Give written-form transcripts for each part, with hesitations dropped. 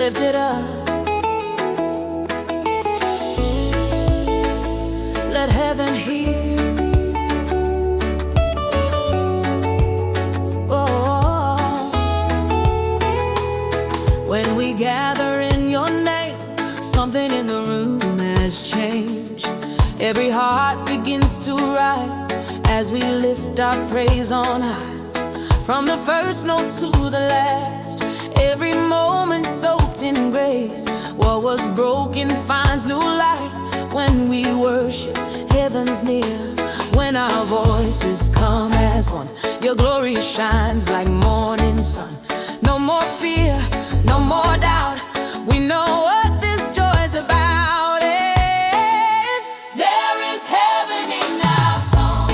lift it up. Let heaven hear. Oh, when we gather in your name, something in the room has changed. Every heart begins to rise as we lift our praise on high. From the first note to the last, every moment soaked in grace. What was broken finds new life. When we worship, heaven's near. When our voices come as one, your glory shines like morning sun. No more fear, no more doubt. We know what this joy's about. And there is heaven in our song,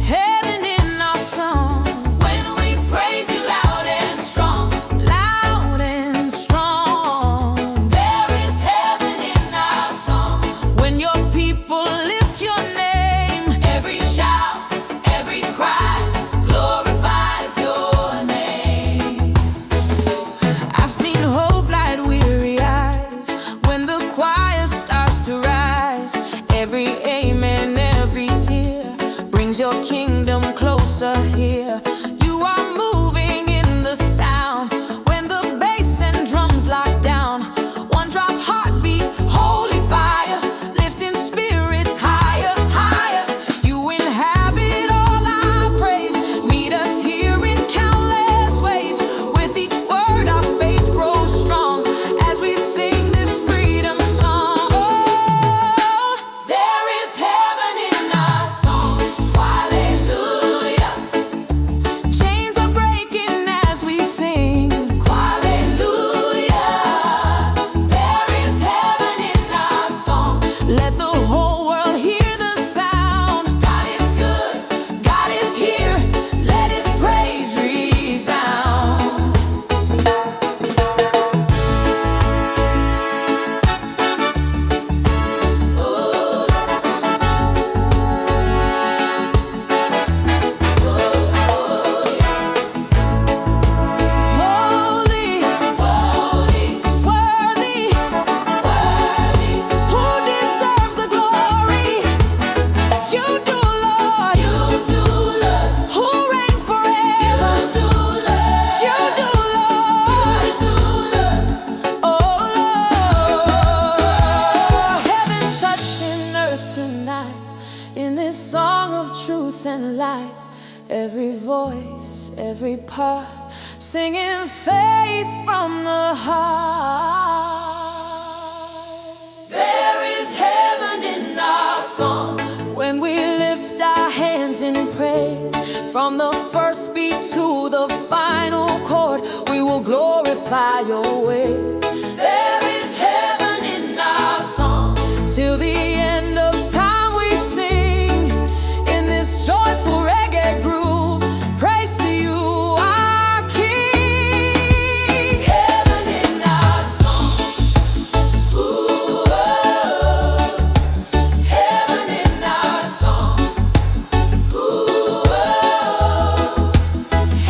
heaven in our song. When we praise you loud and strong, loud and strong. There is heaven in our song. When your people lift your name, every shout, every cry glorifies your name. I've seen hope light weary eyes when the choir starts to rise. Every amen, every tear brings your kingdom closer here. You are moving in the sound when the bass and drums lock down. One drop heartbeat, holy fire, lifting spirits higher, higher. You inhabit all our praise. Meet us here in countless ways. With each word our faith grows strong as we sing this freedom song. Oh, there is heaven in our song. Hallelujah. Chains are breaking as we sing. Hallelujah. There is heaven in our song. Let the whole world hear the sound. God is good, God is here. Let his praise resound. Holy, holy, worthy, worthy. Who deserves the glory? You do, Lord. You do, Lord. Who reigns forever? You do, Lord. You do, Lord. You do, Lord. Oh, Lord. Heaven touching earth tonight in this song of truth and light. Every voice, every part, singing faith from the heart. There is heaven in our song when we lift our hands in praise. From the first beat to the final chord, we will glorify your ways. There is heaven in our song. Till the end of time we sing in this joyful reggae groove. Praise to you, our King. Heaven in our song. Ooh, oh. Heaven in our song. Ooh, oh.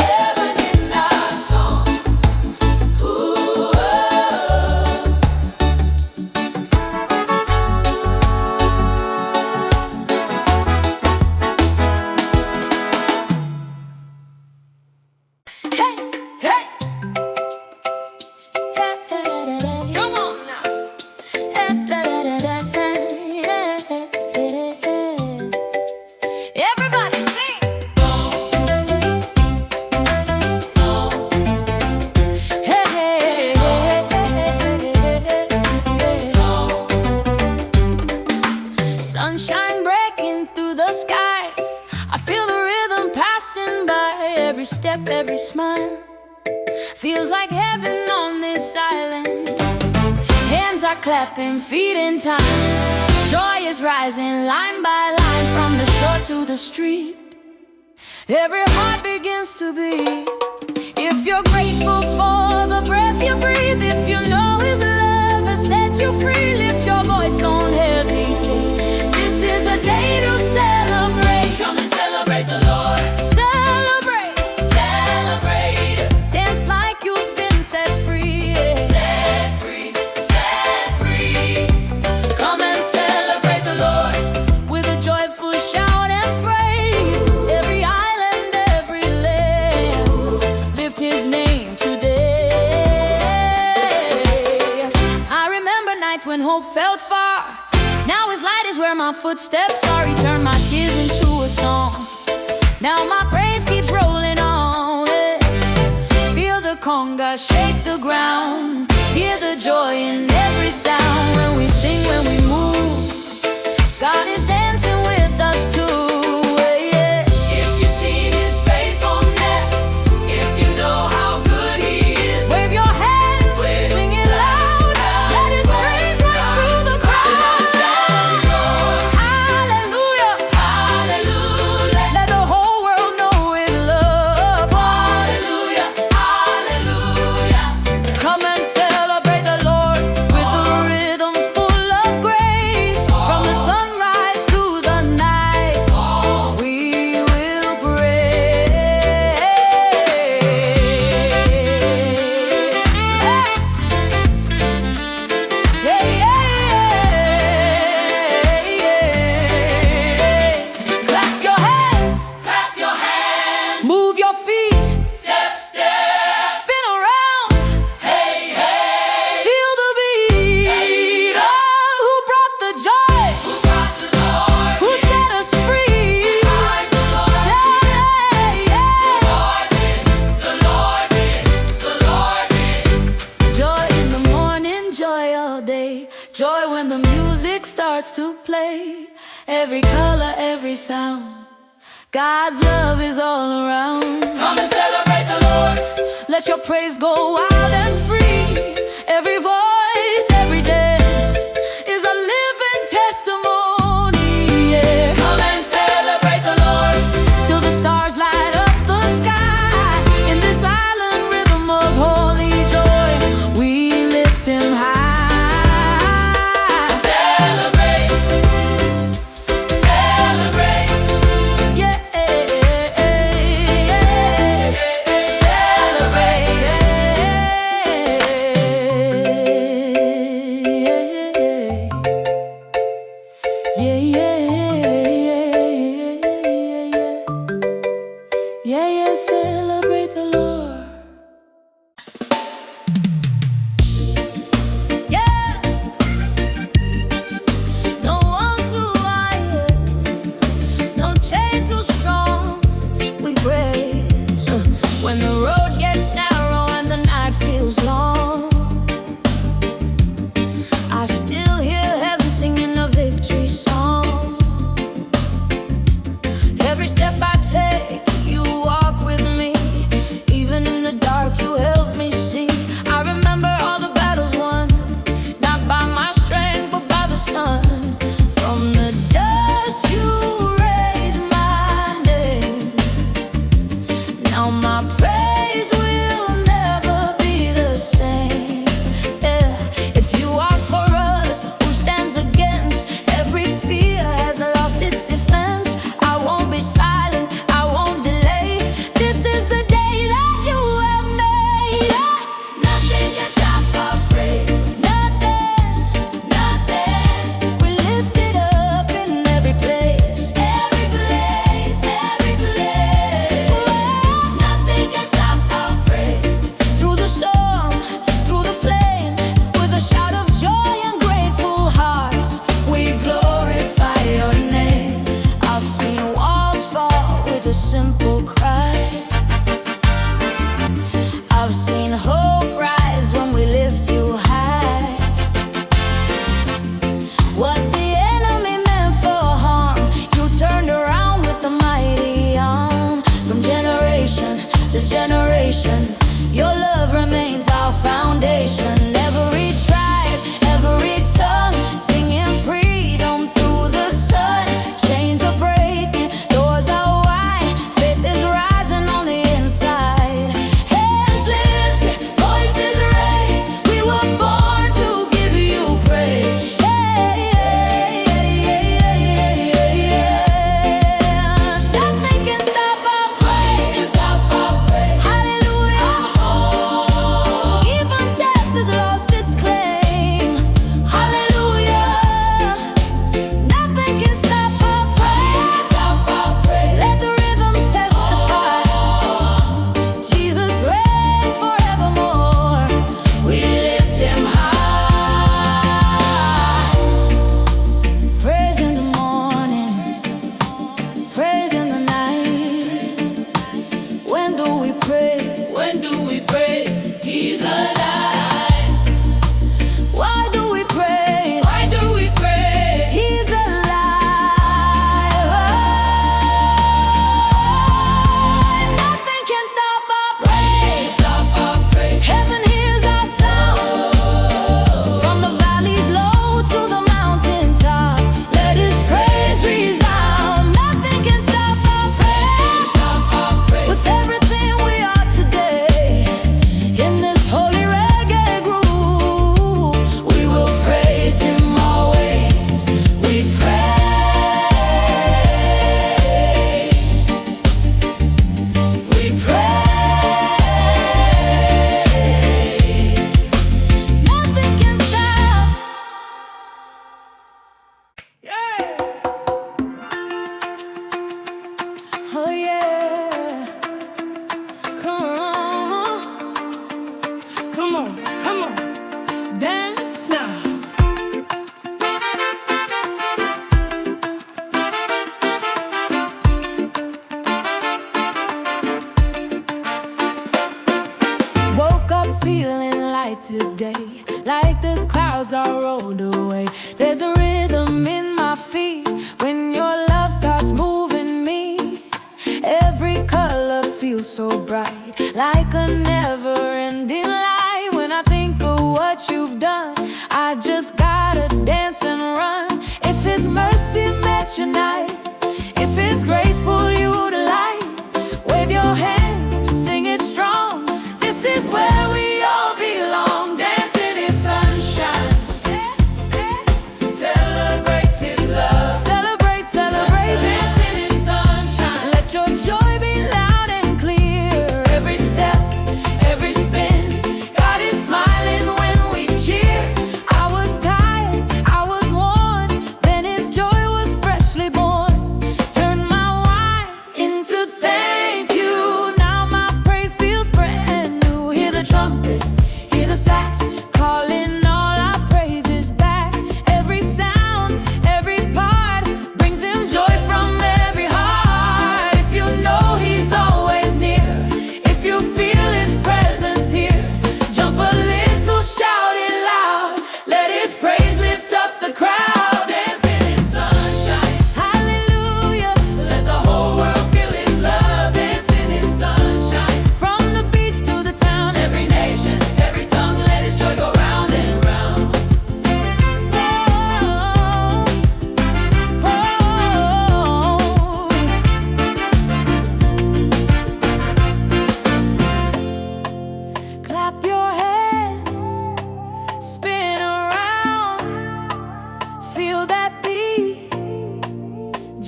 Heaven in our song. Ooh, oh. Hey, hey. Come on now. Everybody sing. Hey, sunshine breaking through the sky. I feel the rhythm passing by. Every step, every smile feels like heaven on this island. Hands are clapping, feet in time. Joy is rising line by line from the shore to the street. Every heart begins to beat. If you're grateful for the breath you breathe, if you know his love has set you free, lift your voice, don't hesitate. This is a day to celebrate. Come and celebrate the Lord. Celebrate, celebrate. Dance like you've been set free. Celebrate. hope felt far. Now his light is where my footsteps are. He turned my tears into a song. Now my praise keeps rolling on. Feel the conga shake the ground. Hear the joy in every sound. When we sing, when we move, God is dancing with us too. If you've seen his faithfulness, if you know how good he is, wave your hands, sing it loud. Let his praise rise through the crowd. Hallelujah, hallelujah. Let the whole world know his love. Hallelujah, hallelujah. Come and celebrate the Lord with a rhythm full of grace. From the sunrise to the night, we will praise. Yeah, yeah, yeah. Clap your hands, move your feet, step, spin around, feel the beat. Oh, who brought the joy? Who set us free? Joy in the morning, joy all day. Joy when the music starts to play. Every color, every sound. God's love is all around. Come and celebrate the Lord. Let your praise go wild and free. Every voice, every dance is a living testimony. Yeah. Come and celebrate the Lord till the stars light up the sky. In this silent rhythm of holy joy, we lift him high. Celebrate, celebrate. Yeah, celebrate. Yeah, yeah, celebrate the Lord. Yeah, no one too high, no chain too strong. We praise when the road gets narrow and the night feels long. I still hear heaven singing a victory song.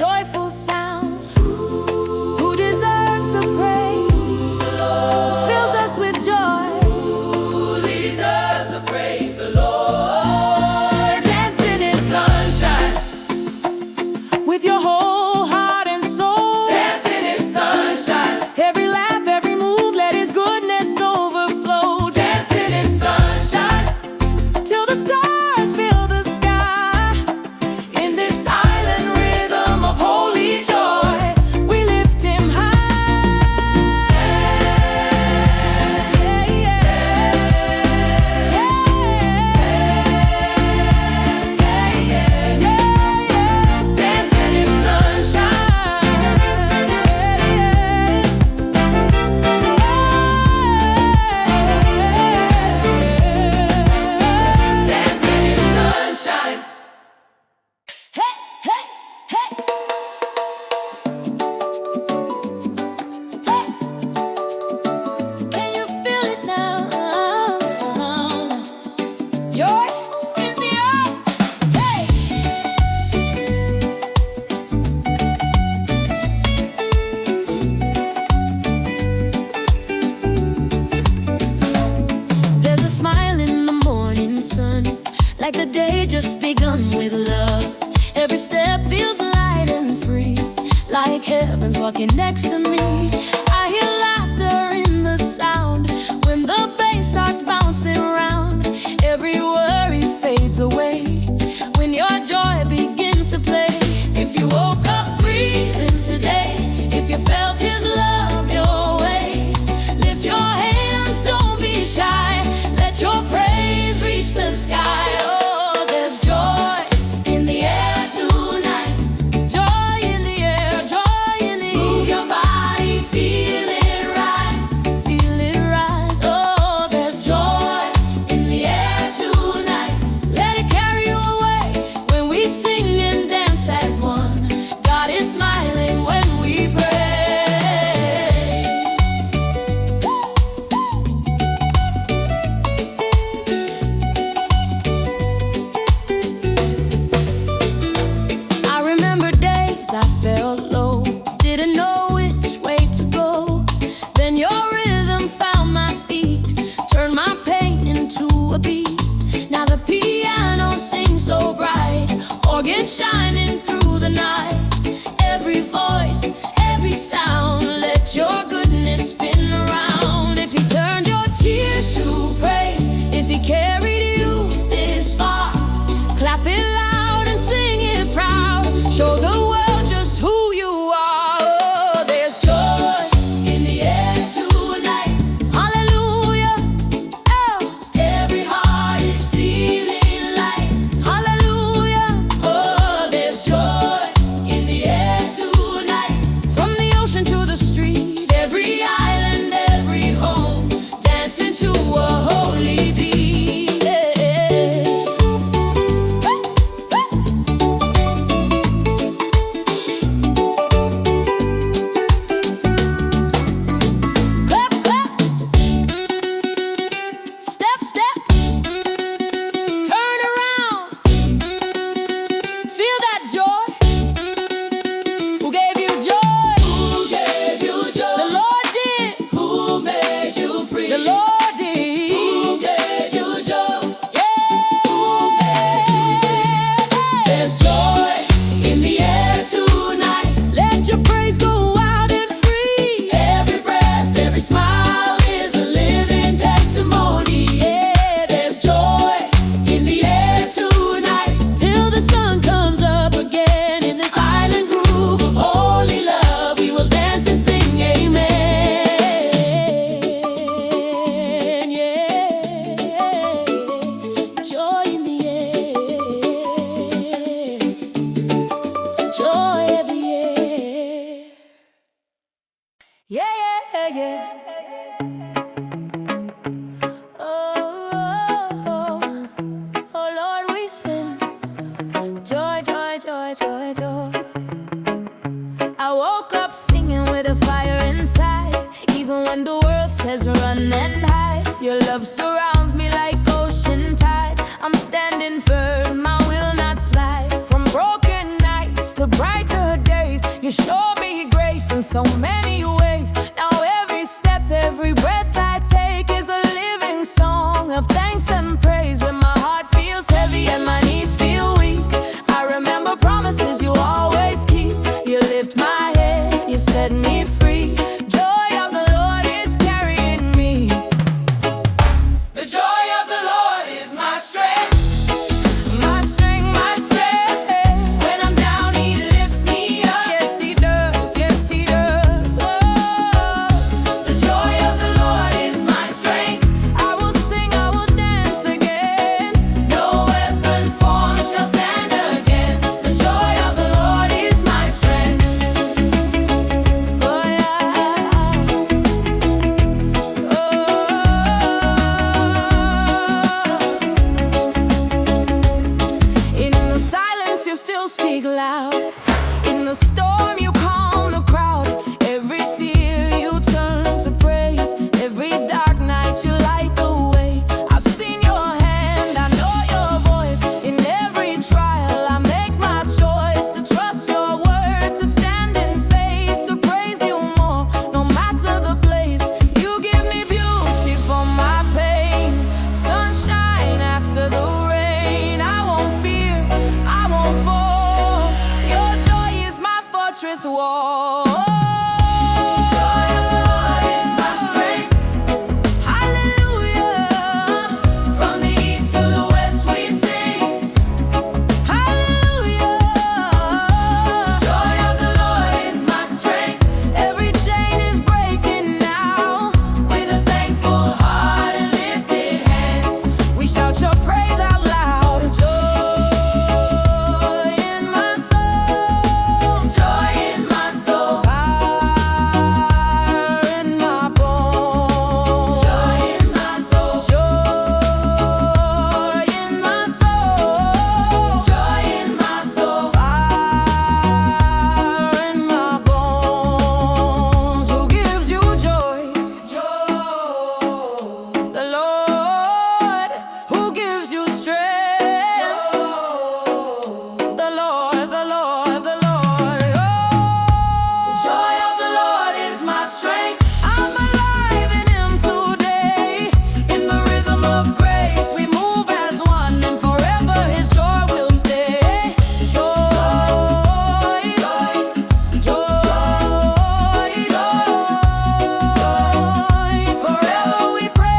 joyful sound. Who deserves the praise? The Lord. Who fills us with joy? Who deserves the praise? The Lord. Dance in His sunshine with your whole heart and soul. Dance in His sunshine. Every laugh, every move, let His goodness overflow. Dance in His sunshine till the stars fill the sky. In this silent rhythm of holy joy, we lift Him high. Yeah, yeah, yeah, yeah, yeah. Dance in His sunshine. Dance in His sunshine. Hey, hey, hey. Hey. Can you feel it now? Joy in the air. Hey. There's a smile in the morning sun, like the day just begun with love. Every step feels light and free, like heaven's walking next to me. I hear laughter in the sound when the bass starts bouncing around. Every worry fades away when your joy begins to play. If you woke up breathing today, if you felt His love your way, lift your hands, don't be shy. Let your praise reach the sky. Oh, there's joy in the air tonight. Joy in the air, joy in the air. Move your body, feel it rise, feel it rise. Oh, there's joy in the air tonight. Let it carry you away when we sing and dance as one. God is smiling when we pray. I remember days I felt low, didn't know which way to go. Then your rhythm found my feet, turned my pain into a beat. Now the piano sings so bright, organ shining through the night. Every voice, every sound, let your goodness spin around. If He turned your tears to praise, if He carried you this far, clap it loud and sing it proud. Show the world just who you are. Oh, there's joy in the air tonight. Hallelujah. Oh, every heart is feeling light. Hallelujah. Oh, there's joy in the air tonight. From the ocean to the street, every island, every home, dancing to a holy beat. Yeah. Clap, clap. Step, step. Turn around. Feel that joy. Who gave you joy? Who gave you joy? The Lord did. Who made you free? The Lord did. Who gave you joy? Yeah. Who made you free? There's joy in the air tonight. Let your praise go wild and free. Every breath, every smile is a living testimony. Yeah, there's joy in the air tonight till the sun comes up again. In this silent groove of holy love, we will dance and sing amen. Yeah, joy in the air, joy every air. Yeah, yeah, yeah. Oh, Lord, we sing joy, joy, joy, joy, joy. I woke up singing with a fire inside, even when the world says run and hide. Your love surrounds me like ocean tide. I'm standing firm, I will not slide. From broken nights to brighter days, You show me grace in so many ways. Now every step, every breath I take is a living song of thanks and praise. When my heart feels heavy and my knees feel weak, I remember promises you always keep. You lift my head, you set me free. Joy of the Lord is carrying me. The joy of the Lord is my strength. My strength, my strength. When I'm down, He lifts me up. Yes, He does, yes, He does. Oh, the joy of the Lord is my strength. I will sing, I will dance again. No weapon formed shall stand against. The joy of the Lord is my strength. Oh, yeah. In the silence, you still speak loud. In the storm, you calm the crowd. Every tear you turn to praise. Every dark night, you light the way. I've seen your hand, I know your voice. In every trial, I make my choice to trust your word, to stand in faith, to praise you more, no matter the place. You give me beauty for my pain, sunshine after the rain. I won't fear, I won't fall. Your joy is my fortress wall. Joy of the Lord is my strength. Hallelujah. From the east to the west we sing. Hallelujah. Joy of the Lord is my strength. Every chain is breaking now. With a thankful heart and lifted hands, we shout your praise out loud. Joy in my soul. Joy in my soul. Fire in my bones. Joy in my soul. Joy in my soul. Joy in my soul. Fire in my bones. Who gives you joy? The Lord. Who gives you strength? The Lord, the Lord, the Lord. Oh, the joy of the Lord is my strength. I'm alive in Him today. In the rhythm of grace, we move as one, and forever His joy will stay. Joy, joy, joy, joy. Forever we praise.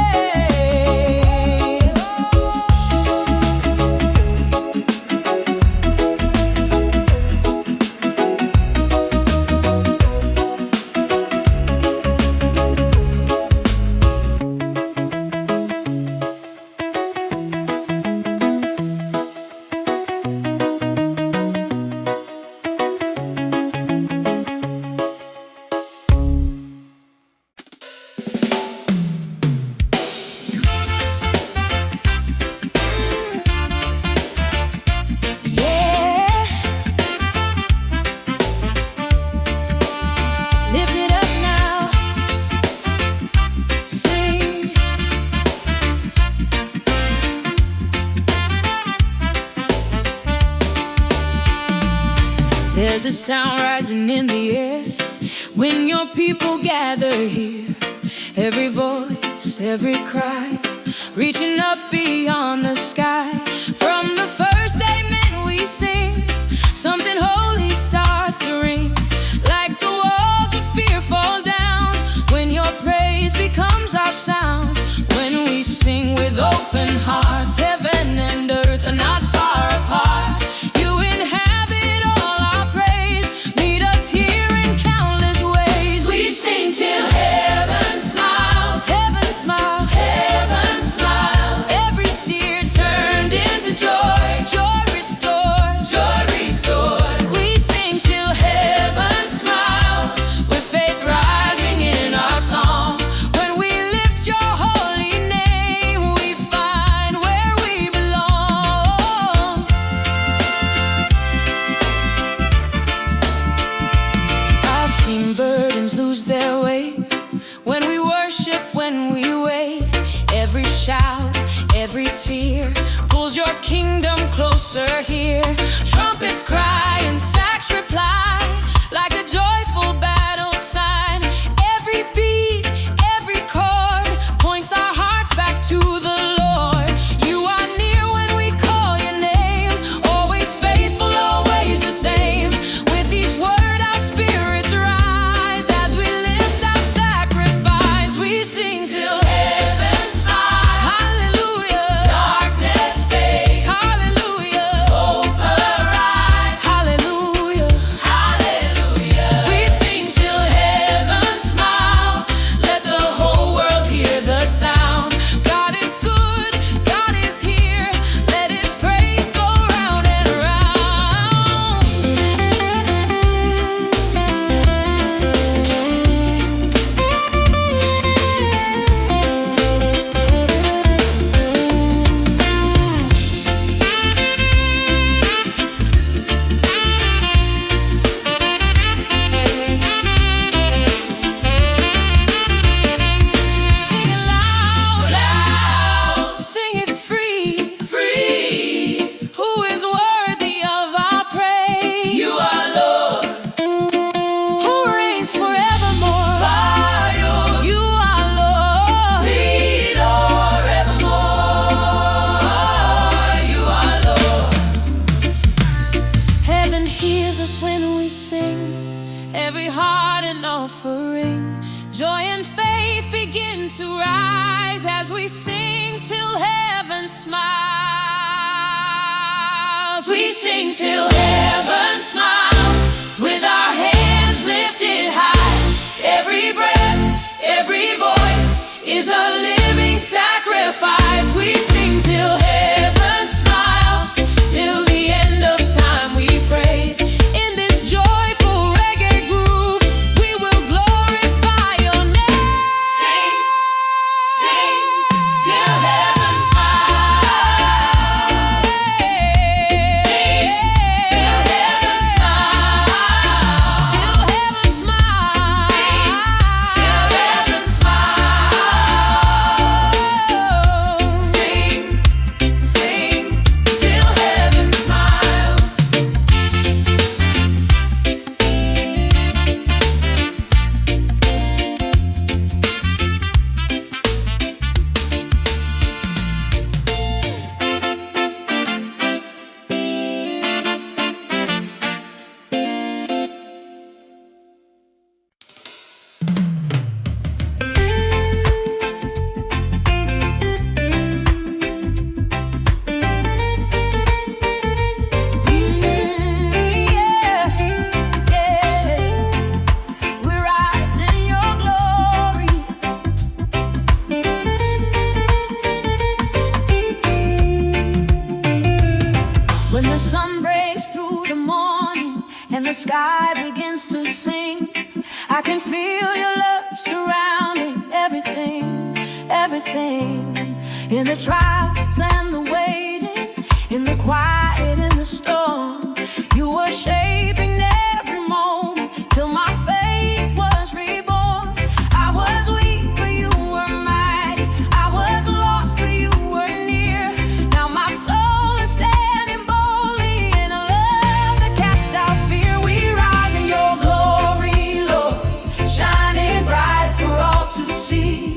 Yeah. Lift it up now. Sing. There's a sound rising in the air when your people gather here. Every voice, every cry, reaching up beyond the sky. From the first amen we sing, something holy starts to ring. Like the walls of fear fall down when your praise becomes our sound. When we sing with open hearts, heaven and earth are not far apart. You inhabit all our praise, meet us here in countless ways. We sing till heaven smiles, heaven smiles, heaven smiles. Every tear turned into joy, joy restored, joy restored. We hears us when we sing, every heart an offering. Joy and faith begin to rise as we sing till heaven smiles. We sing till heaven smiles, with our hands lifted high. Every breath, every voice is a living sacrifice. We sing till heaven smiles, till the end of time we praise. In this joyful reggae groove, we will glorify your name. Sing, sing, till heaven smiles. Sing, till heaven smiles. Till heaven smiles. Sing, till heaven smiles. Sing, sing, till heaven smiles. We rise in your glory. When the sun breaks through the morning and the sky begins to sing, I can feel your love surrounding everything, everything. In the trials and the waiting, in the quiet and the storm, you were shaping every moment till my faith was reborn. I was weak, but you were mighty. I was lost, but you were near. Now my soul is standing boldly in a love that casts out fear. We rise in your glory, Lord, shining bright for all to see.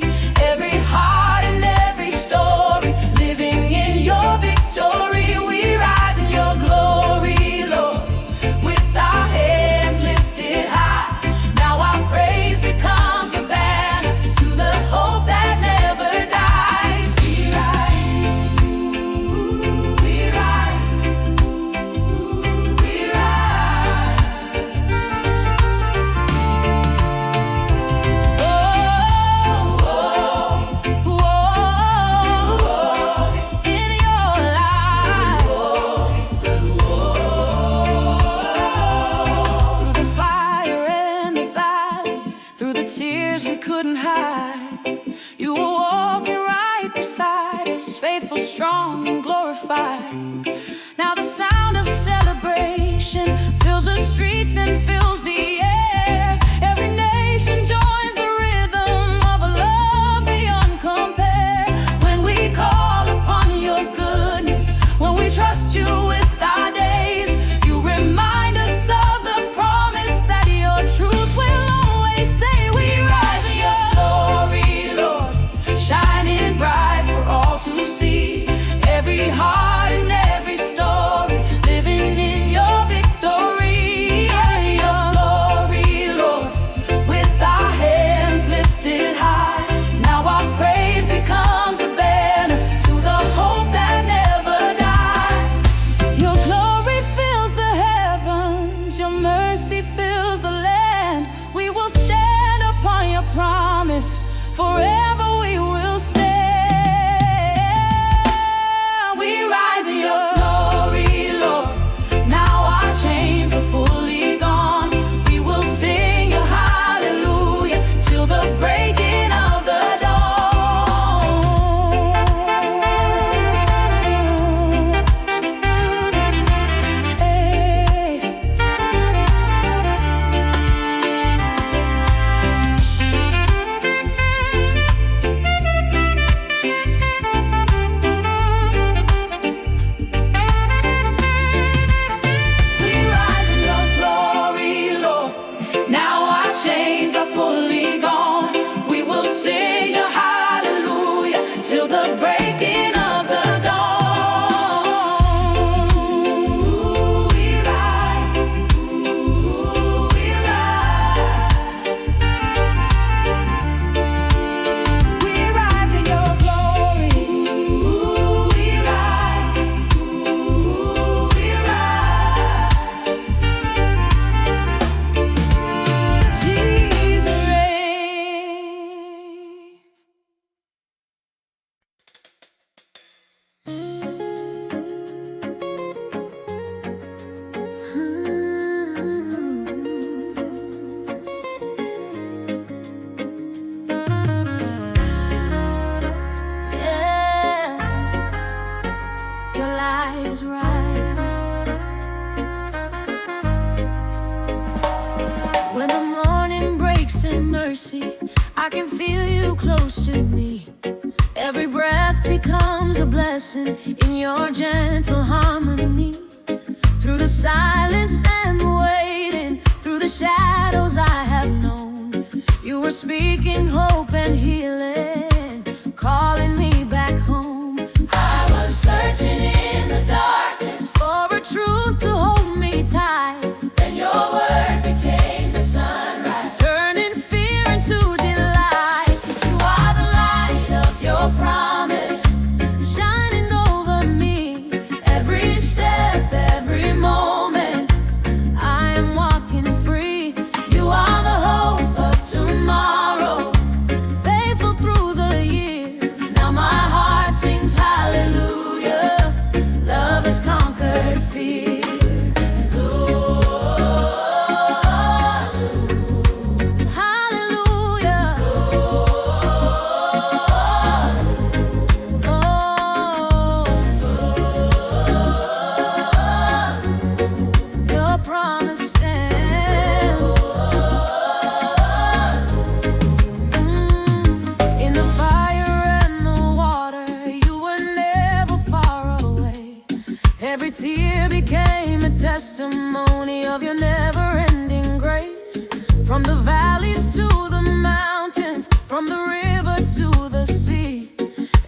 Every heart and every story living in your victory. We rise in your glory, Lord, with our hands lifted high. Now our praise becomes a banner to the hope that never dies. We rise, we rise, we rise. Oh, oh, oh, oh, in your light. Through the fire and the valley, through the tears we couldn't hide, you were walking right beside us, faithful, strong, and glorified. Now the sound of celebration fills the streets and fills the air. Every nation joins the rhythm of a love beyond compare. When we call upon your goodness, when we trust you with our days, you remind us of the promise that your truth will always stay. We rise in your glory, Lord, shining bright for all to see. Every heart and every story living in your victory. Rise in your glory, Lord, with our hands lifted high. Now our praise becomes a banner to the hope that never dies. Your glory fills the heavens, your mercy fills the land. We will stand upon your promise, forever we will stand. We rise in your glory, Lord. Now our chains are fully gone. We will sing your hallelujah till the breaking of the dawn. Hey. mercy, I can feel you close to me. Every breath becomes a blessing in your gentle harmony. Through the silence and the waiting, through the shadows I have known, you were speaking hope and healing, calling me back home. I was searching in the darkness for a truth to hold me tight. Then your word became the sunrise, turning fear into delight. You are the light of your promise, shining over me. Every step, every moment, I am walking free. You are the hope of tomorrow, faithful through the years. Now my heart sings hallelujah. Love has conquered fear. Every tear became a testimony of your never-ending grace. From the valleys to the mountains, from the river to the sea,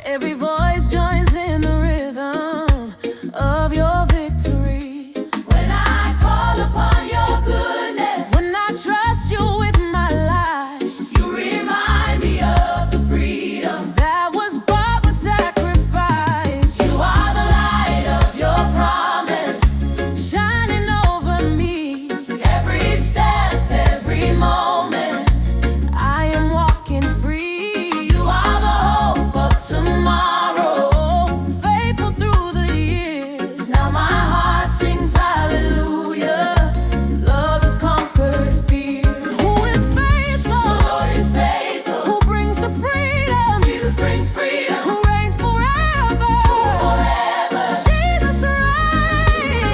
every voice joins in the rhythm of your victory. When I call upon your goodness, when I trust you with my life, you remind me of the freedom that was bought with sacrifice. You are the light of your promise, shining over me. Every step, every moment, I am walking free. You are the hope of tomorrow, faithful through the years. Now my heart sings hallelujah. Love has conquered fear. Who is faithful? The Lord is faithful. Who brings the freedom? Jesus brings freedom. Who reigns forever? Forever. Jesus reigns.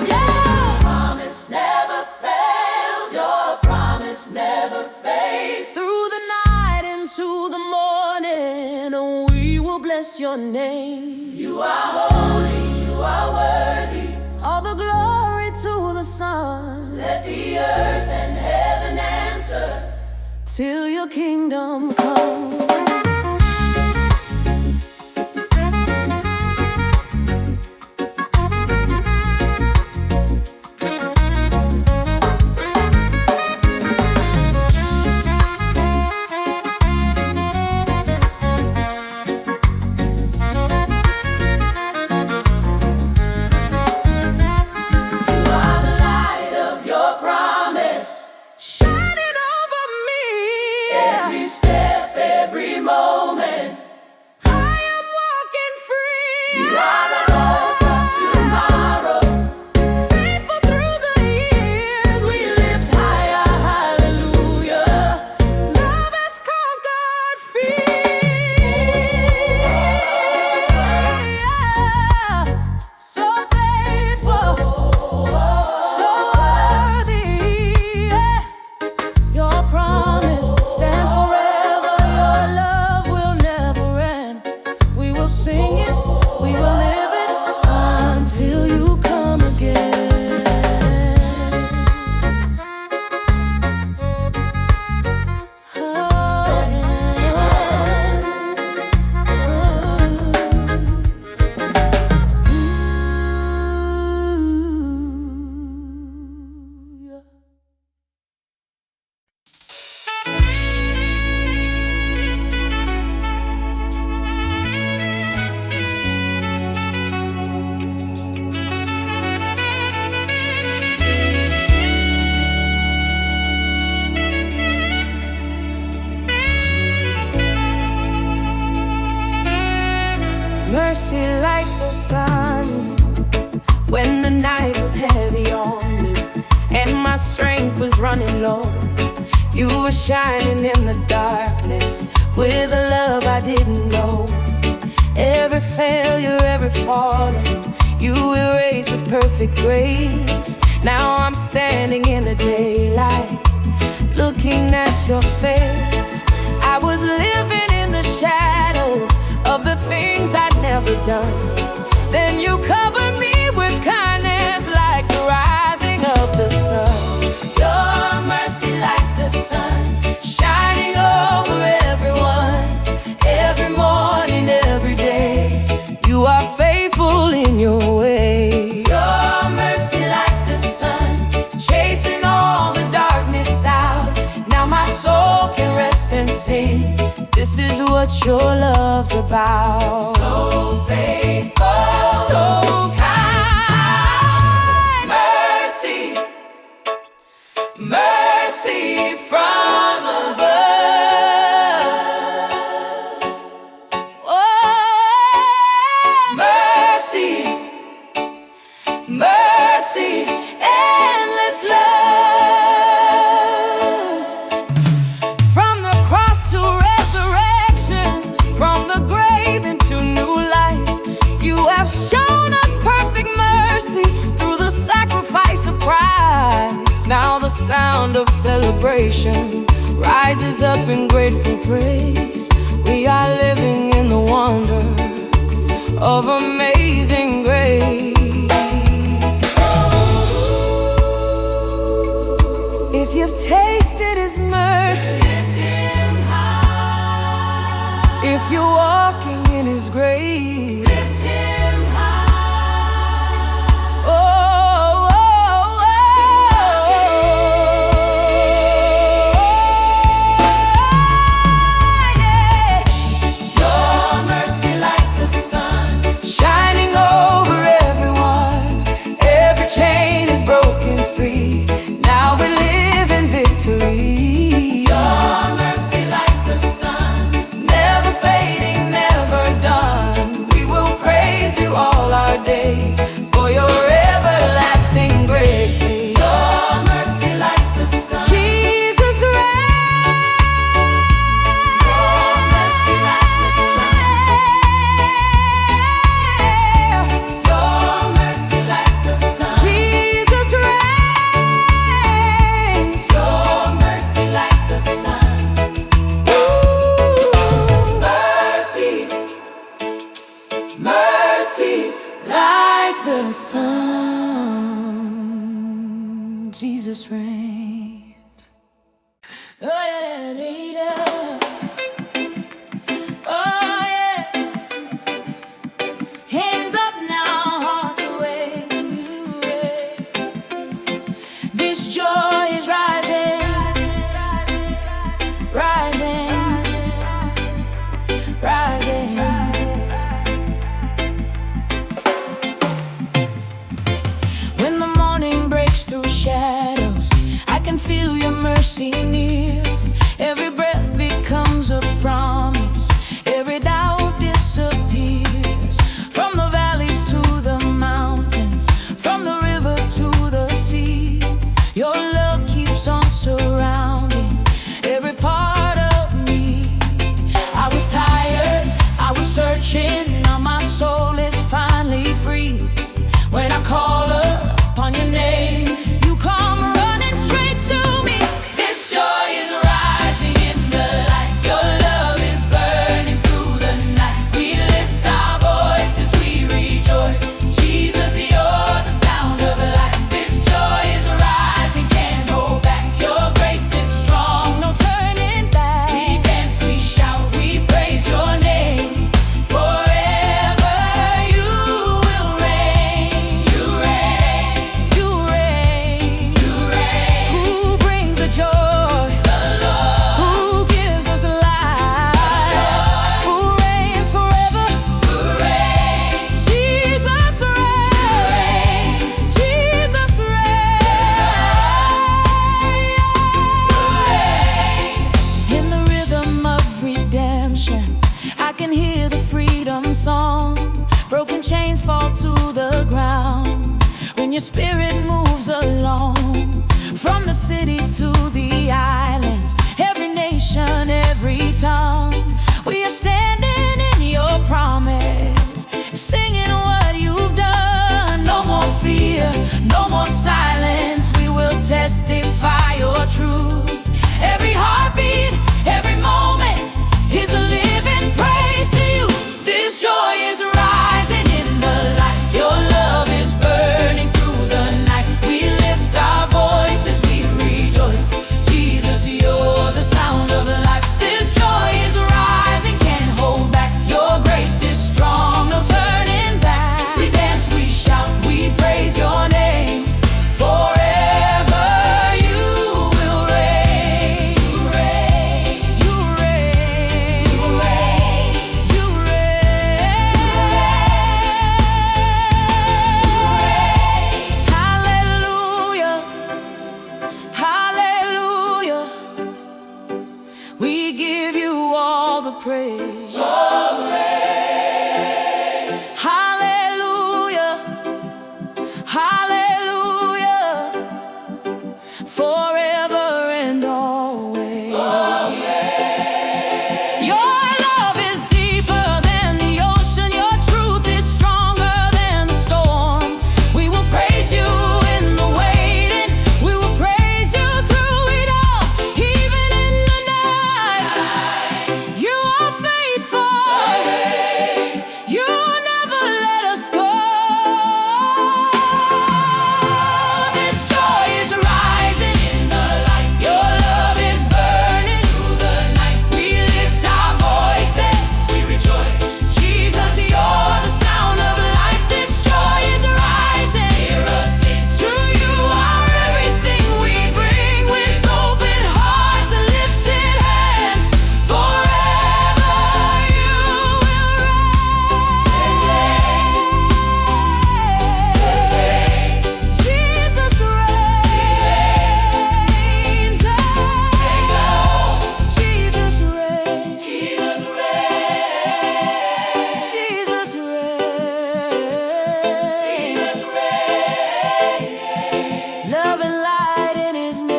Your promise never fails. Your promise never fades. Through the night into the morning, we will bless your name. You are holy, you are worthy. All the glory to the Son. Let the earth and heaven answer till your kingdom come. You are the light of your promise, shining over me. Every step, every moment, I am walking free. You are the hope of tomorrow, faithful through the years. We lift higher, hallelujah. Love has conquered fear. So faithful, so worthy. Your promise stands forever. Your love will never end. We will sing it, we will live it until you come again. Mercy like the sun when the night was heavy on me and my strength was running low. You were shining in the darkness with a love I didn't know. Every failure, every falling, you erased with perfect grace. Now I'm standing in the daylight, looking at your face. I was living in the shadow of the things I'd never done. Then you covered me with kindness like the rising of the sun. Your mercy like the sun, shining over everyone, every morning, every day. You are faithful in your way. Your mercy like the sun, chasing all the darkness out. Now my soul can rest and sing. This is what your love's about. So faithful, so kind. Mercy, mercy from above. Oh, mercy, mercy, endless love. From the cross to resurrection, from the grave into new life, you have shown us perfect mercy through the sacrifice of Christ. Now the sound of celebration rises up in grateful praise. We are living in the wonder of amazing grace. If you've tasted His mercy, lift Him high. If you're walking in His grace, lift Him high. Oh, oh, oh, yeah. Your mercy like the sun, shining over everyone. Every chain is broken free. Now we live in victory. Your mercy like the sun, never fading, never done. We will praise you all our days for your everlasting grace. Your mercy like the sun, Jesus reigns. Your mercy like the sun, your mercy like the sun, Jesus reigns. Your mercy like the sun. Ooh, mercy, mercy like the sun. Jesus reigns. Oh, yeah, oh, yeah. Hands up now, hearts away to you. This joy is rising, rising, rising. When the morning breaks through shadows, I can feel your mercy near. Every breath becomes a promise, every doubt disappears. From the valleys to the mountains, from the river to the sea, your love keeps on surrounding every part of me. I was tired, I was searching, now my soul is finally free. When I call upon your name, you come running straight to me. This joy is rising in the light. Your love is burning through the night. We lift our voices, we rejoice. Jesus, you're the sound of life. This joy is rising, can't hold back. Your grace is strong, no turning back. We dance, we shout, we praise your name. Forever you will reign. You reign, you reign, you reign. Who brings the joy? The Lord. Who gives us life? Who reigns forever? Who reigns? Jesus reigns. Jesus reigns. In the rhythm of redemption, I can hear the freedom song. Broken chains fall to the ground when your spirit moves along. From the city to the islands, every nation, every tongue, we are standing in your promise, singing what you've done. No more fear, no more silence. We will testify your truth. praise. Hallelujah, hallelujah, forever and always. Your love is deeper than the ocean, your truth is stronger than the storm. We will praise you in the waiting, we will praise you through it all. Even in the night, you are faithful, you never let us go. This joy is rising in the light, your love is burning through the night. We lift our voices, we rejoice. Jesus, you're the sound of life. This joy is rising. Hear us sing. To you are everything we bring, with open hearts and lifted hands. Forever you will reign. Jesus reigns. Jesus reigns. Jesus reigns. Jesus reigns. Love and light in his name.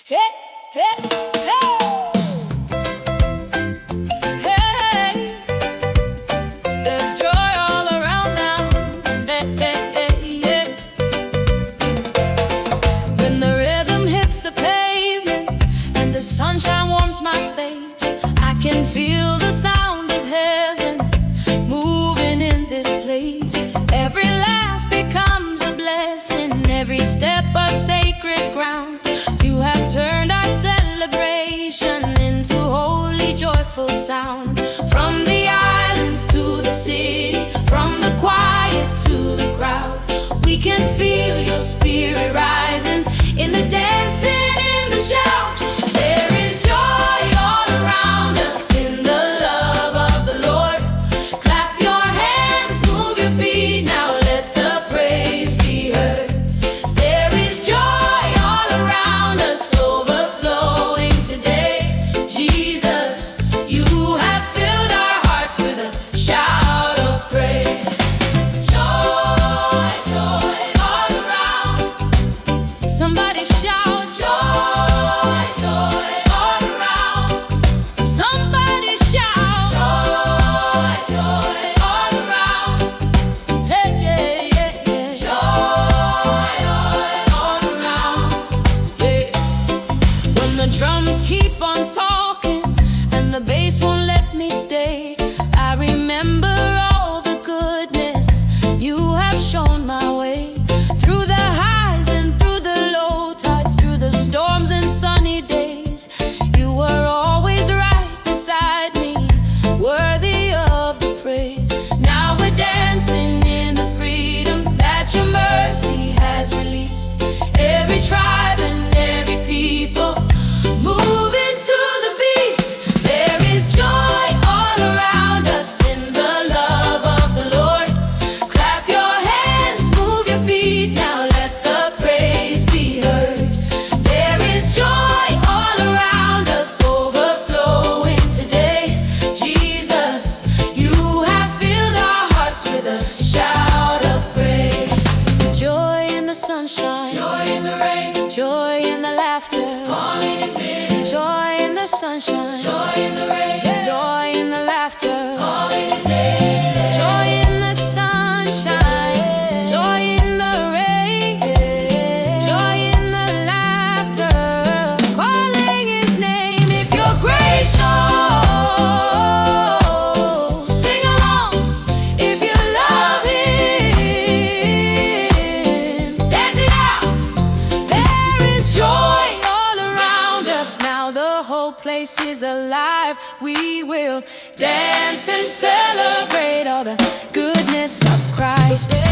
Hey, hey, hey. Hey, there's joy all around now. Hey, hey, hey, hey. When the rhythm hits the pavement and the sunshine warms my face, I can feel the sound of heaven moving in this place. Every laugh becomes a blessing, every step a sacred ground. You have turned our celebration into holy, joyful sound. From the islands to the city, from the quiet to the crowd, we can feel your spirit rising in the dancing, in the shout. There is joy all around us in the love of the Lord. Clap your hands, move your feet, now let the praise be heard. There is joy all around us, overflowing today. Jesus, you have filled our hearts with a shout of praise. Joy, joy all around. Somebody shout joy, joy all around. Somebody shout joy, joy all around. Hey, yeah, yeah, yeah. Joy all around. Yeah. When the drums keep on talking and the bass won't let me stay, I remember all the goodness you have shown my way. Through the highs and through the low tides, through the storms and sunny days, you were always right beside me, worthy of the praise. Now we're dancing in the freedom that your mercy has released. Every tribe and every people moving to the beat. There is joy all around us in the love of the Lord. Clap your hands, move your feet, now let the praise be heard. There is joy all around us, overflowing today. Jesus, you have filled our hearts with a shout of praise. Joy in the sunshine, joy in the rain, joy in the laughter, calling his name. Joy in the sunshine, joy in the rain, joy in the laughter, calling his name. Joy in the sunshine, joy in the rain, joy in the laughter, calling his name. If you're grateful, sing along. If you love him, dance it out. There is joy all around us now. The whole place is alive. We will dance and celebrate all the goodness of Christ. Joy all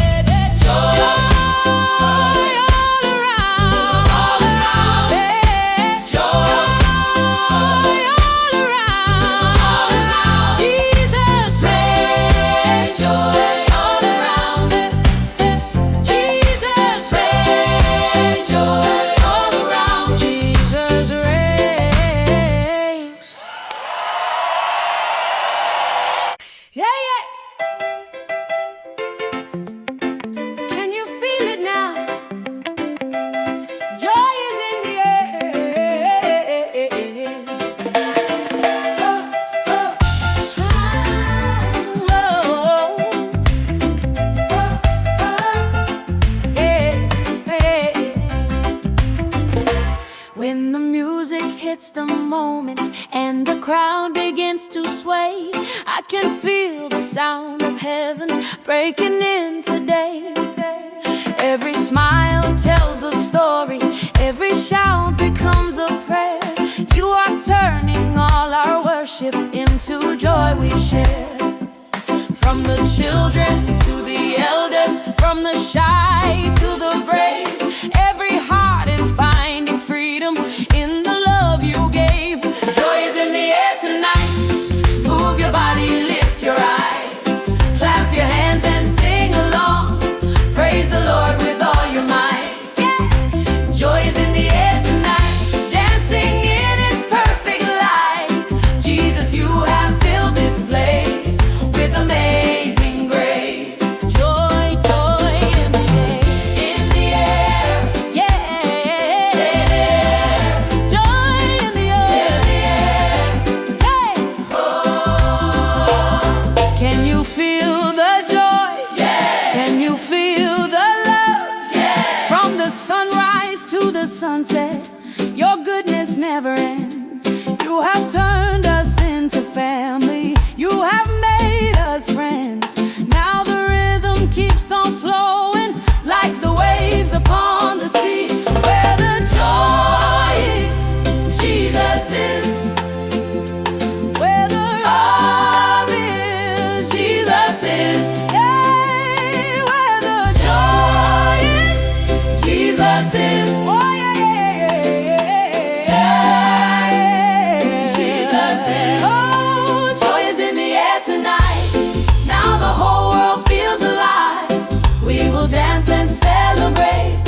around. Joy all around. Jesus reigns. Joy all around. Jesus reigns. Joy all around. just a moment, and the crowd begins to sway. I can feel the sound of heaven breaking in today. Every smile tells a story, every shout becomes a prayer. You are turning all our worship into joy we share. From the children to the elders, from the shy to the brave, every heart is finding freedom in the love you gave. Joy is in the air tonight. Move your body, lift your eyes, clap your hands and sing along. Praise the Lord with all your might. Yeah. Joy is in the air tonight, dancing in His perfect light. Jesus, you have filled this place with amazing grace. Joy, joy in the air, in the air, yeah. Joy in the air, hey. Oh, can you feel the joy? Yeah. Can you feel the love? Yeah. From the sunrise to the sunset, your goodness never ends. You have turned us into family. You have made us friends. Now the rhythm keeps on flowing like the waves upon the sea. Where the joy is, Jesus is. Where the love is, Jesus is. Yeah, where the joy is, Jesus is. Oh yeah, yeah, yeah, yeah. Jesus is. Oh, joy is in the air tonight. Now the whole world feels alive. We will dance and celebrate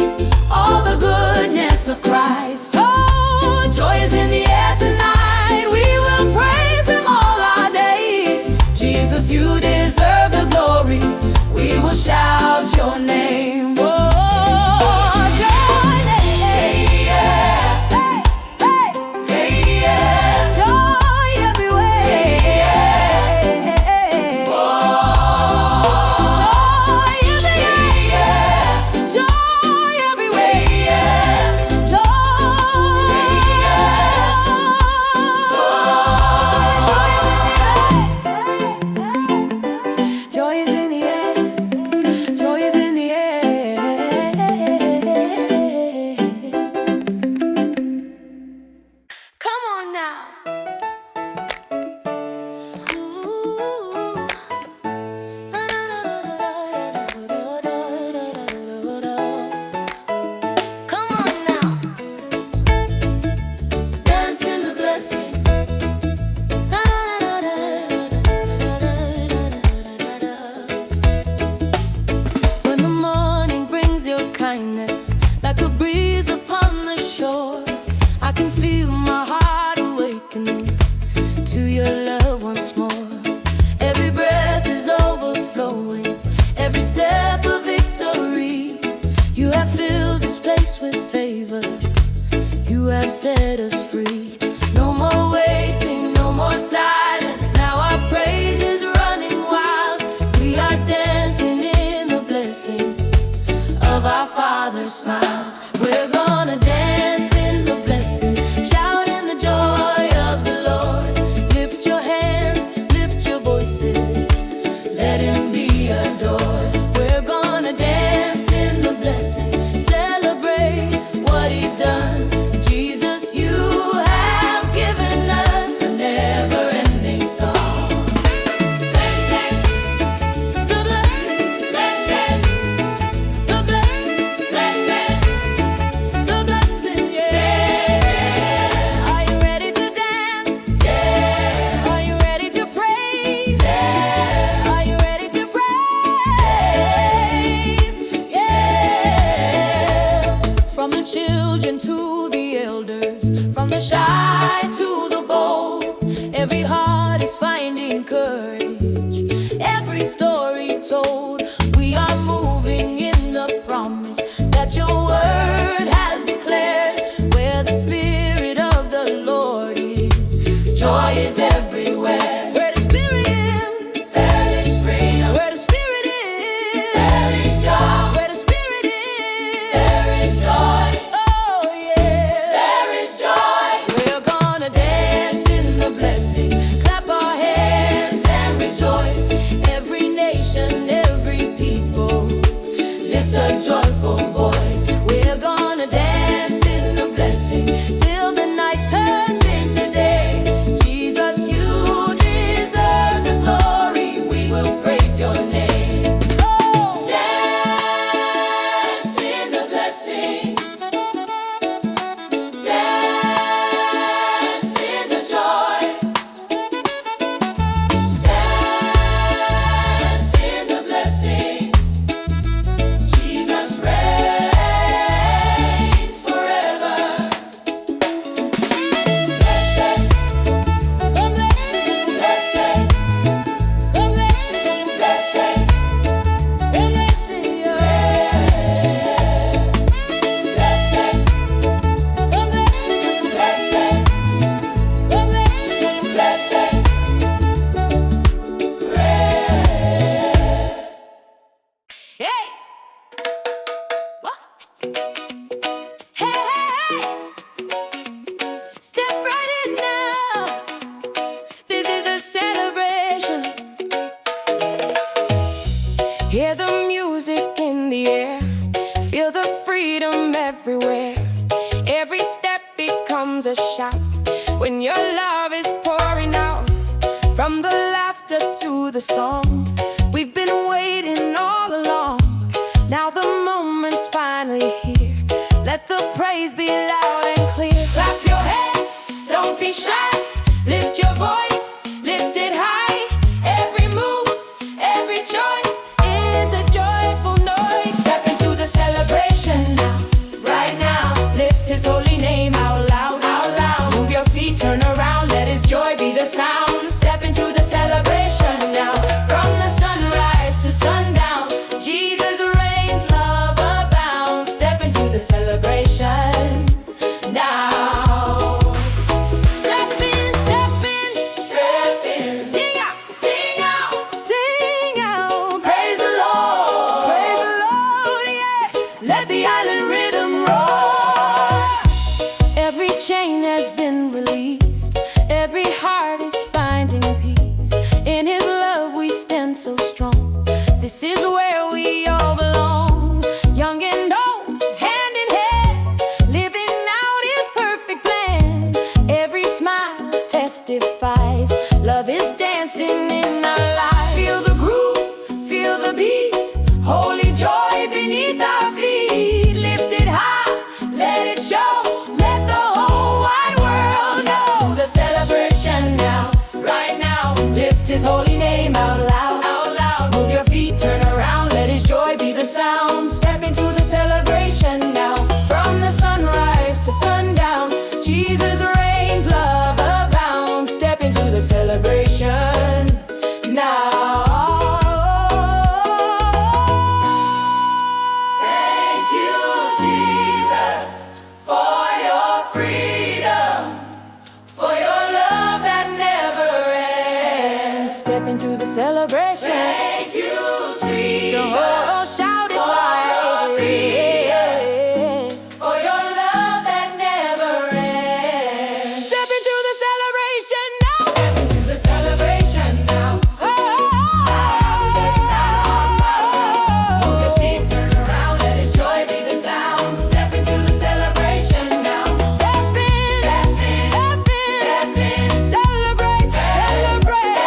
all the goodness of Christ. Oh, joy is in the air tonight. We will praise Him all our days. Jesus, you deserve the glory. We will shout your name. Oh, joy, hey, yeah. Hey, hey, hey, yeah. Joy everywhere, hey, yeah. Oh, joy in the air, joy everywhere, yeah. Joy, joy is in the air, joy is in the air. Come on now. Come on now. Dance in the blessing. When the morning brings your kindness like a breeze upon the shore, I can feel my heart awakening to your love once more. Every breath is overflowing, every step a victory. You have filled this place with favor, you have set us free. No more waiting, no more silence. Now our praise is running wild. We are dancing in the blessing of our Father's smile. We're gonna dance in the blessing, shout in the joy of the Lord. Lift your hands, lift your voices, let Him be adored. We're gonna dance in the blessing, celebrate what He's done. Jesus, you have given us a never-ending song. The blessing, the blessing, the blessing, yeah. Are you ready to dance? Yeah. Are you ready to praise? Yeah. Are you ready to praise? Yeah. From the children to the elders, from the shy to the bold, every heart is finding courage, every story told. We are moving in the promise that your word has declared. Where the Spirit of the Lord is, joy is everywhere. Where the Spirit is, there is freedom. Where the Spirit is, there is joy. Where the Spirit is, there is joy. Oh yeah, there is joy. We're gonna Hey! What? Hey, hey, hey! Step right in now. This is a celebration. Hear the music in the air. Feel the freedom everywhere. Every step becomes a shout when your love is pouring out. From the laughter to the song, we've been waiting all along. Now the moment's finally here. Let the praise be loud and clear. Clap your hands, don't be shy. Lift your voice, lift it high. Every move, every choice is a joyful noise. Step into the celebration now, right now. Lift his holy name out loud, out loud. Move your feet, turn around, let his joy be the sound. Step into the celebration now. From the sunrise to sundown, Jesus reigns, love abounds. Step into the celebration now. Step in, step in, step in. Sing out, sing out, sing out. Praise the Lord, yeah. Let the island rhythm roar. Every chain has been released. Every heart is finding peace. In his love we stand so strong. This is where we all belong. Young and old, hand in hand, living out his perfect plan. Every smile testifies, love is dancing in our lives. Feel the groove, feel the beat, holy joy beneath our feet. Lift it high, let it show, let the whole wide world know. The celebration now, right now. Lift his holy name out loud, out loud. Move your feet, turn around, let his joy be the sound. Step into the celebration now. From the sunrise to sundown, Jesus reigns, love abounds. Step into the celebration now. Thank you, Jesus, for your freedom, for your love that never ends. Step into the celebration. Thank you, Jesus. Oh, shout it loud. For your love that never ends. Step into the celebration now. Step into the celebration now. Move your feet, turn around, let his joy be the sound. Step into the celebration now. Step in, step in, step in, step in. Celebrate, celebrate.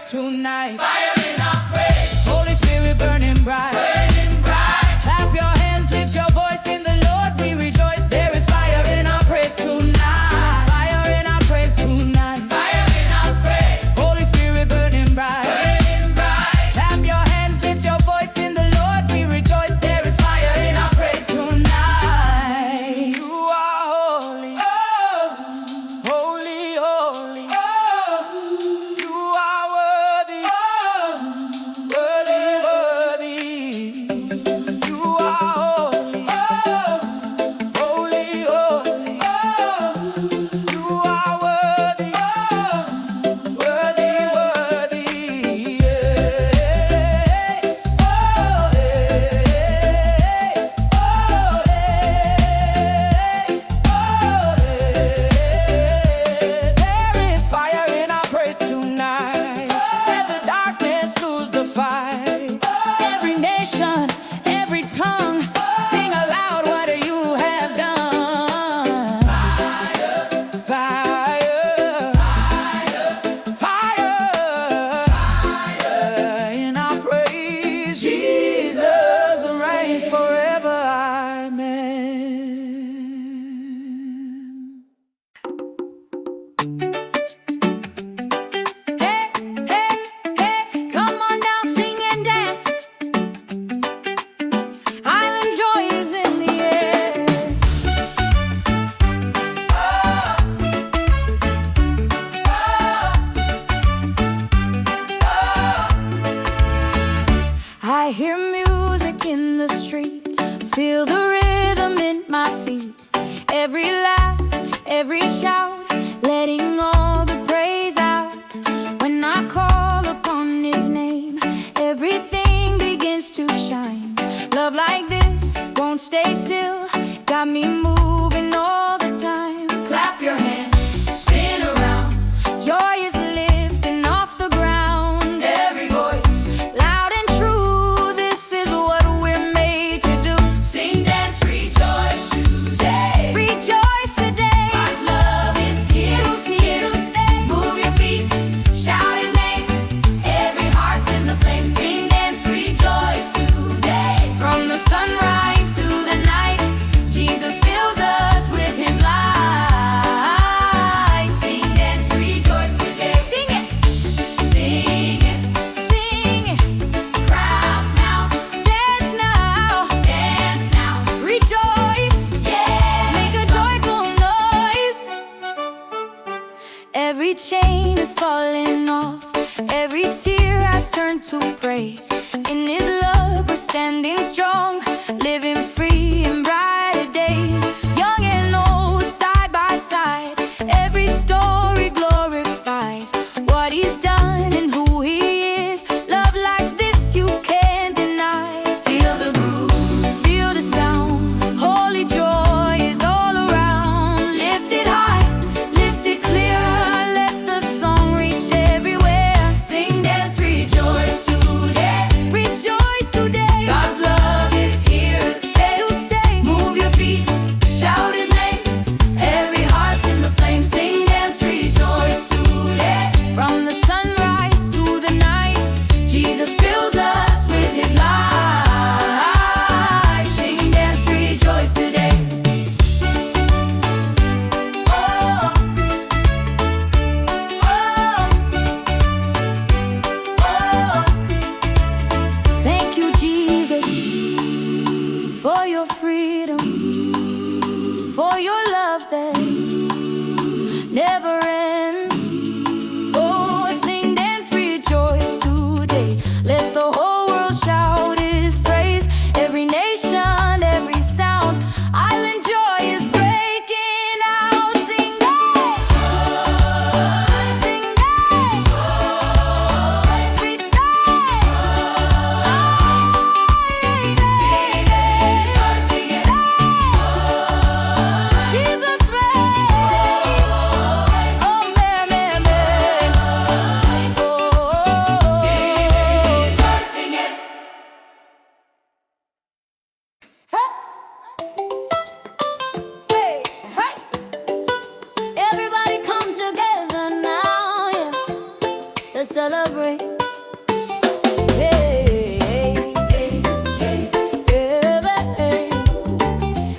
tonight. Fire in our praise. Holy Spirit burning bright. Burning bright. Clap your hands, lift your voice in the Lord. We rejoice. There is fire in our praise tonight. Fire in our praise tonight. Fire in our praise. Holy Spirit burning bright. Burning bright. Clap your hands, lift your voice in the Lord. We rejoice. There is fire in our praise tonight. You are holy. Oh. Holy, holy. Oh. You are worthy. Oh. Worthy, worthy. You are holy. Oh. Holy, holy. Oh. You are worthy. Oh. Worthy, worthy. Yeah. Oh, yeah. Oh, yeah. There is fire in our praise tonight. Let the darkness lose the fight. Every nation, every tongue, sing aloud what you have done. Fire, fire, fire, fire in our praise. Jesus reigns forever. Amen. Hey, hey, hey, come on now, sing and dance. Island joy is in the air. I hear music in the street, feel the rhythm in my feet. Every laugh, every shout, letting all the praise out. When I call upon His name, everything begins to shine. Love like this won't stay still, got me moving all the time. Clap your hands, spin around. Joy is lifting off the ground. Every voice, loud and true, this is what we're made to do. Sing, dance, rejoice today. Rejoice today. God's love is here to stay. Move your feet, shout His name. Every heart's in the flame. Sing, dance, rejoice today. From the sunrise to the night, Jesus fills us with His light. Sing, dance, rejoice today. Sing it, sing it, sing it. Crowds now, dance now, dance now. Rejoice, yeah. Make a joyful noise. Every chain is falling off, every tear has turned to praise. In His love we're standing strong, living free in brighter days. Young and old, side by side, every story glorifies what He's done and who He is. Love like this you can't deny. Feel the groove, feel the sound. Holy joy is all around. Lift it high, lift it clear. Let the song reach everywhere. Sing, dance, rejoice today. Rejoice today. God's love is here to stay. Move celebrate. Hey, hey, hey, hey, hey,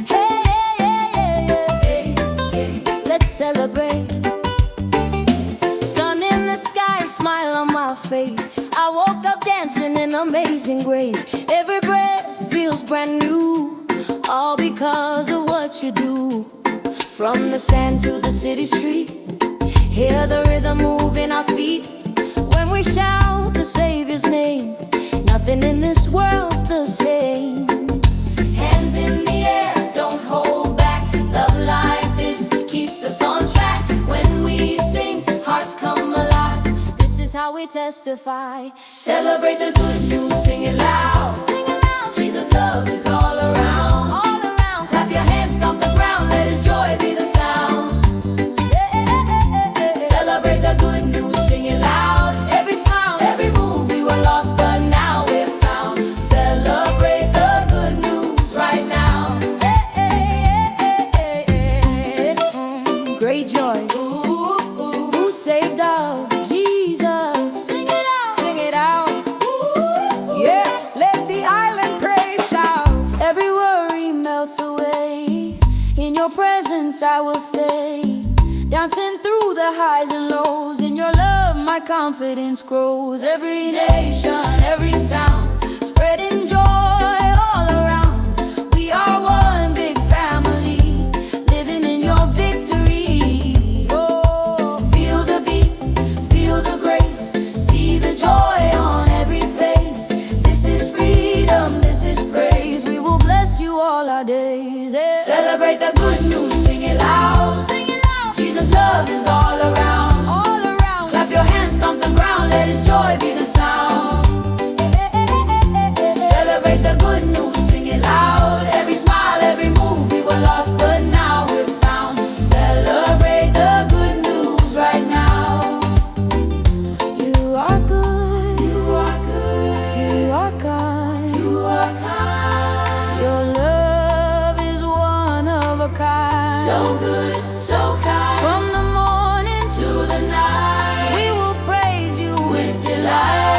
hey, hey, hey, let's celebrate. Sun in the sky, smile on my face. I woke up dancing in amazing grace. Every breath feels brand new, all because of what you do. From the sand to the city street, hear the rhythm move in our feet. When we shout the Savior's name, nothing in this world's the same. Hands in the air, don't hold back. Love like this keeps us on track. When we sing, hearts come alive. This is how we testify. Celebrate the good news, sing it loud. Sing it loud. Jesus' love is all around. All around. Clap your hands, stomp the ground. Let His joy be the sound. Celebrate the good news, sing it loud. Every smile, every move, we were lost, but now we're found. Celebrate the good news right now. Great joy. Who saved our Jesus? Sing it out. Sing it out. Yeah, let the island praise shout. Every worry melts away. In your presence I will stay. Dancing through the highs and lows. In your love my confidence grows. Every nation, every sound, spreading joy all around. We are one big family, living in your victory. Oh, feel the beat, feel the grace, see the joy on every face. This is freedom, this is praise. We will bless you all our days. Yeah. Celebrate the good news, sing it loud. Sing it loud. Jesus' love is all around. All around. Clap your hands, stomp the ground. Let His joy be the sound. Celebrate the good news, sing it loud. Every smile, every move, we were lost, but now we're found. Celebrate the good news right now. You are good. You are good. You are kind. You are kind. Your love is one of a kind. So good, so kind. From the morning to the night, we will praise you with delight.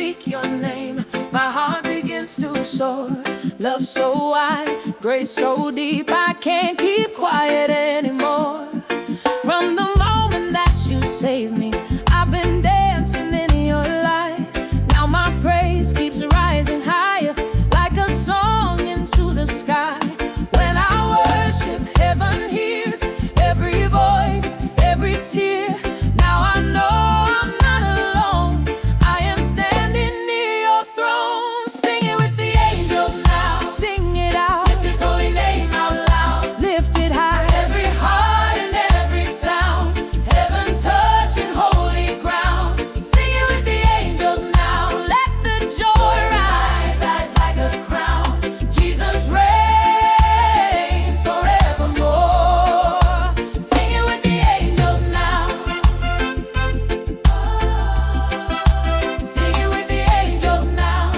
speak your name, my heart begins to soar. Love so wide, grace so deep, I can't keep quiet anymore. From the moment that you saved me, I've been dancing in your light. Now my praise keeps rising higher, like a song into the sky. When I worship, heaven hears every voice, every tear. Now I know I'm not alone, I am standing near your throne. Sing it with the angels now, sing it out, lift his holy name out loud, lift it high. Every heart and every sound, heaven touching holy ground. Sing it with the angels now, let the joy rise, eyes like a crown. Jesus reigns forevermore. Sing it with the angels now. Sing it with the angels now.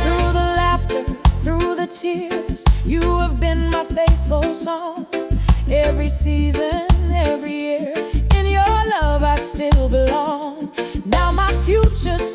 Through the laughter, through the tears, you have been my faithful song. Every season, every year, in your love I still belong. Now my future's